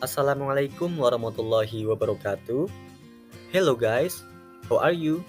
Assalamualaikum warahmatullahi wabarakatuh. Hello guys, how are you?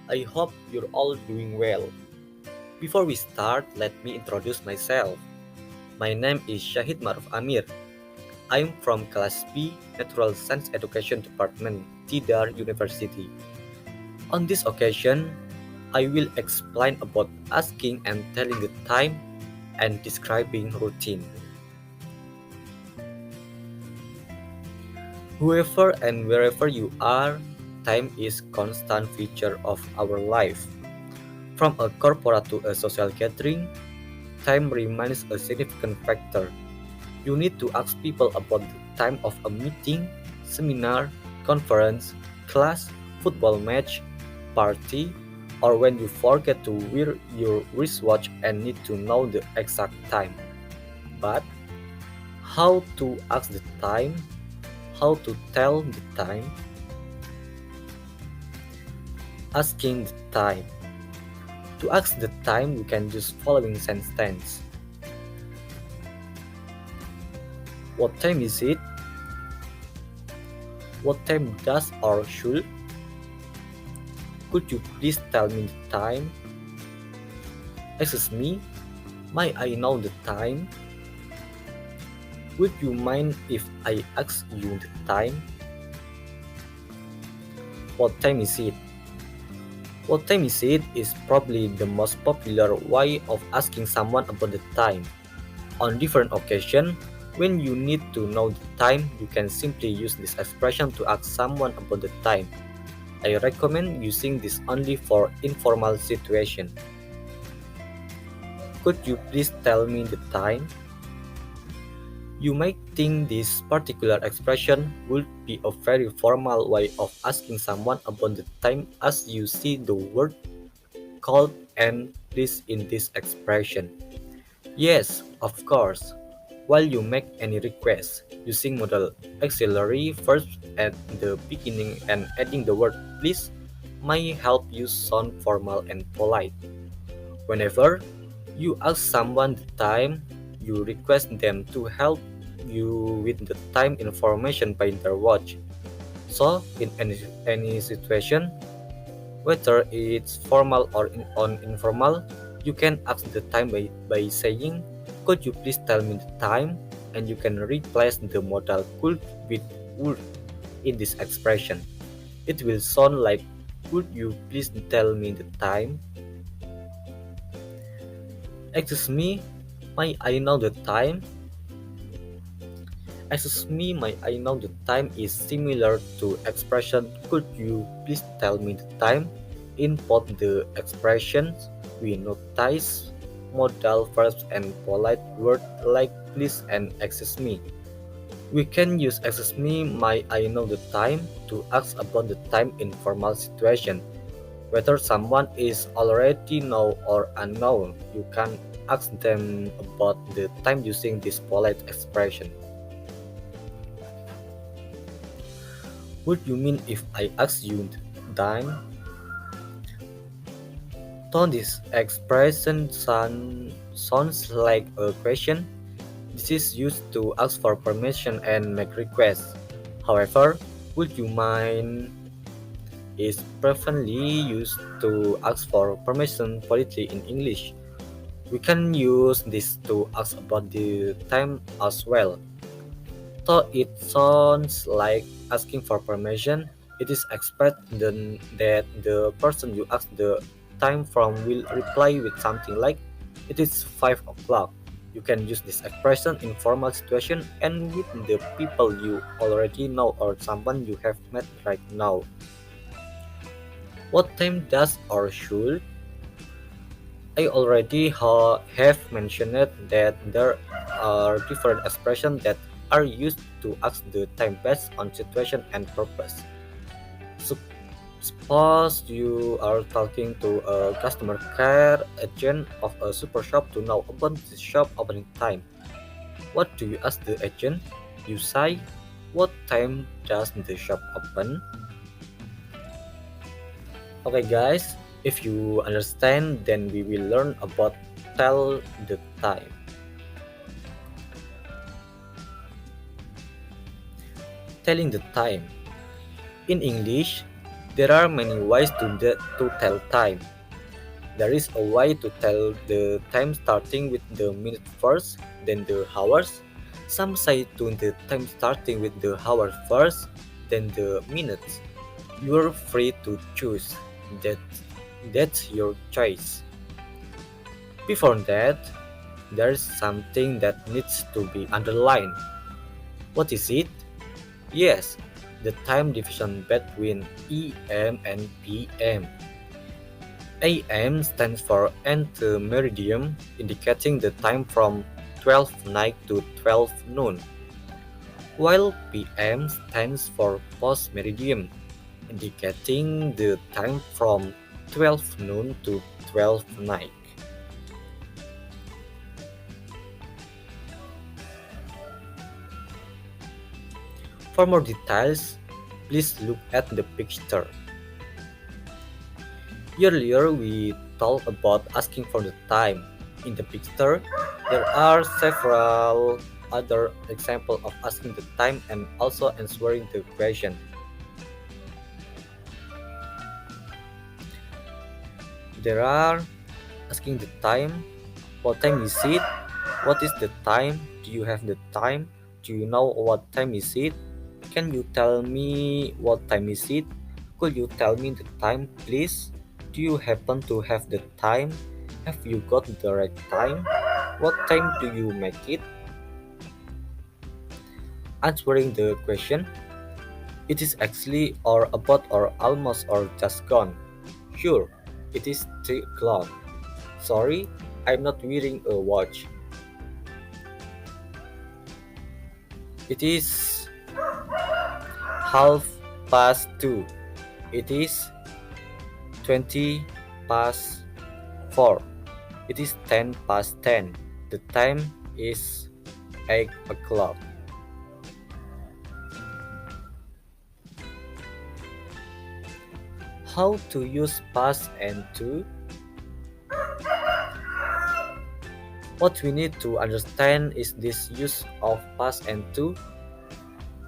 I hope you're all doing well. Before we start, let me introduce myself. My name is Syahid Amir. I'm from Class B Natural Science Education Department, Tidar University. On this occasion, I will explain about asking and telling the time and describing routine. Whoever and wherever you are, time is constant feature of our life. From a corporate to a social gathering, time remains a significant factor. You need to ask people about the time of a meeting, seminar, conference, class, football match, party, or when you forget to wear your wristwatch and need to know the exact time. But how to ask the time? How to tell the time? Asking the time. To ask the time, you can use following sentence. What time is it? What time does or should? Could you please tell me the time? Excuse me, may I know the time? Would you mind if I ask you the time? What time is it? What time is it is probably the most popular way of asking someone about the time. On different occasions, when you need to know the time, you can simply use this expression to ask someone about the time. I recommend using this only for informal situations. Could you please tell me the time? You might think this particular expression would be a very formal way of asking someone about the time as you see the word called and please in this expression. Yes, of course. While you make any request, using modal auxiliary verbs at the beginning and adding the word please may help you sound formal and polite. Whenever you ask someone the time, you request them to help you with the time information by their watch. So, in any situation, whether it's formal or informal, you can ask the time by saying, could you please tell me the time? And you can replace the modal could with would in this expression. It will sound like, would you please tell me the time? Excuse me, may I know the time? Excuse me, may I know the time is similar to expression could you please tell me the time? In both the expressions, we notice modal verbs and polite words like please and excuse me. We can use excuse me, may I know the time to ask about the time in formal situation. Whether someone is already know or unknown, you can ask them about the time using this polite expression. Would you mean if I ask you the time? Don't this expression sounds like a question? This is used to ask for permission and make requests. However, would you mind is preferably used to ask for permission politely in English. We can use this to ask about the time as well. Though it sounds like asking for permission, it is expected that the person you ask the time from will reply with something like, it is 5 o'clock. You can use this expression in formal situation and with the people you already know or someone you have met right now. What time does or should? I already have mentioned that there are different expressions that are used to ask the time based on situation and purpose. Sup- Suppose you are talking to a customer care agent of a super shop to know about the shop opening time. What do you ask the agent? You say, what time does the shop open? Okay guys, if you understand, then we will learn about tell the time. Telling the time. In English, there are many ways to tell time. There is a way to tell the time starting with the minute first, then the hours. Some say to the time starting with the hour first, then the minutes. You're free to choose. That, that's your choice. Before that, there's something that needs to be underlined. What is it? Yes, the time division between EM and PM. AM stands for ante-meridium, indicating the time from 12 night to 12 noon, while PM stands for post-meridium, indicating the time from 12 noon to 12 night. For more details, please look at the picture. Earlier, we talked about asking for the time. In the picture, there are several other examples of asking the time and also answering the question. There are asking the time, what time is it? What is the time? Do you have the time? Do you know what time is it? Can you tell me what time is it? Could you tell me the time, please? Do you happen to have the time? Have you got the right time? What time do you make it? Answering the question, it is actually or about or almost or just gone. Sure, it is 3 o'clock. Sorry, I'm not wearing a watch. It is half past 2. It is 20 past 4. It is 10 past 10. The time is 8 o'clock. How to use past and to? What we need to understand is this use of past and to.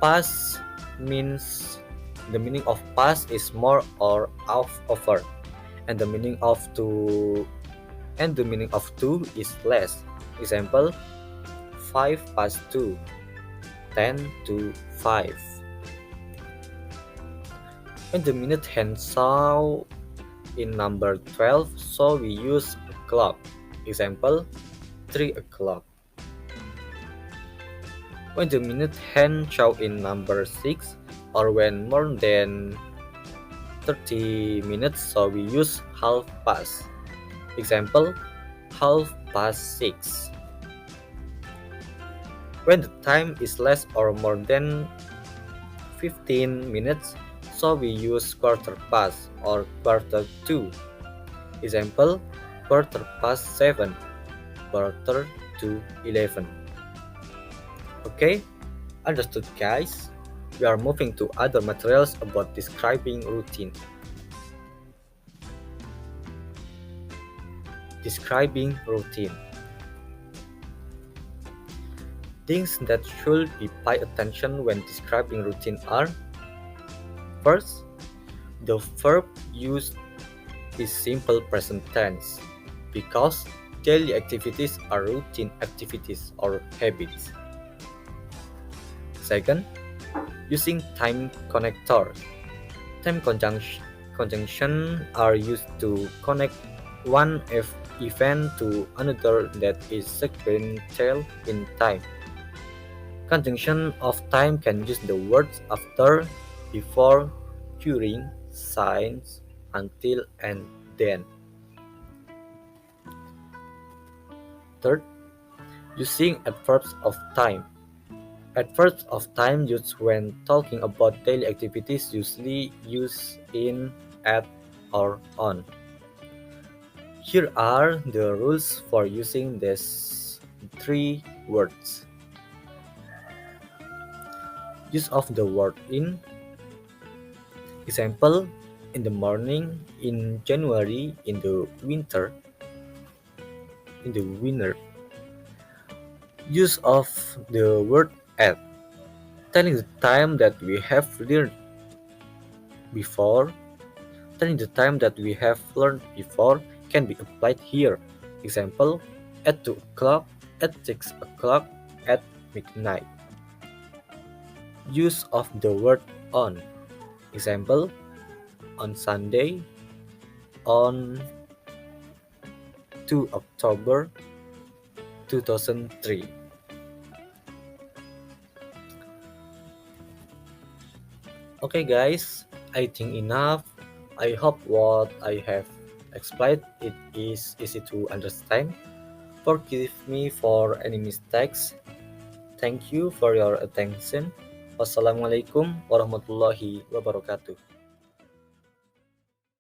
Past means the meaning of past is more or over, and the meaning of to is less. Example: 5 past 2, 10 to 5. When the minute hand saw in number 12, so we use o'clock. Example: 3 o'clock. When the minute hand show in number 6, or when more than 30 minutes, so we use half past. Example: half past 6. When the time is less or more than 15 minutes, so we use quarter past or quarter to. Example: quarter past 7, quarter to 11. Okay, understood guys? We are moving to other materials about describing routine. Describing routine. Things that should be paid attention when describing routine are: first, the verb used is simple present tense because daily activities are routine activities or habits. Second, using time connectors. Time conjunction are used to connect one event to another that is sequential in time. Conjunction of time can use the words after, before, during, since, until, and then. Third, using adverbs of time. Adverbs of time used when talking about daily activities usually use in, at, or on. Here are the rules for using these three words. Use of the word in. Example: in the morning, in January, in the winter, in the winter. Use of the word at. Telling the time that we have learned before, telling the time that we have learned before can be applied here. Example, at 2 o'clock, at 6 o'clock, at midnight. Use of the word on. Example, on Sunday, on 2 October 2003. Okay guys, I think enough. I hope what I have explained it is easy to understand. Forgive me for any mistakes. Thank you for your attention. Wassalamualaikum warahmatullahi wabarakatuh.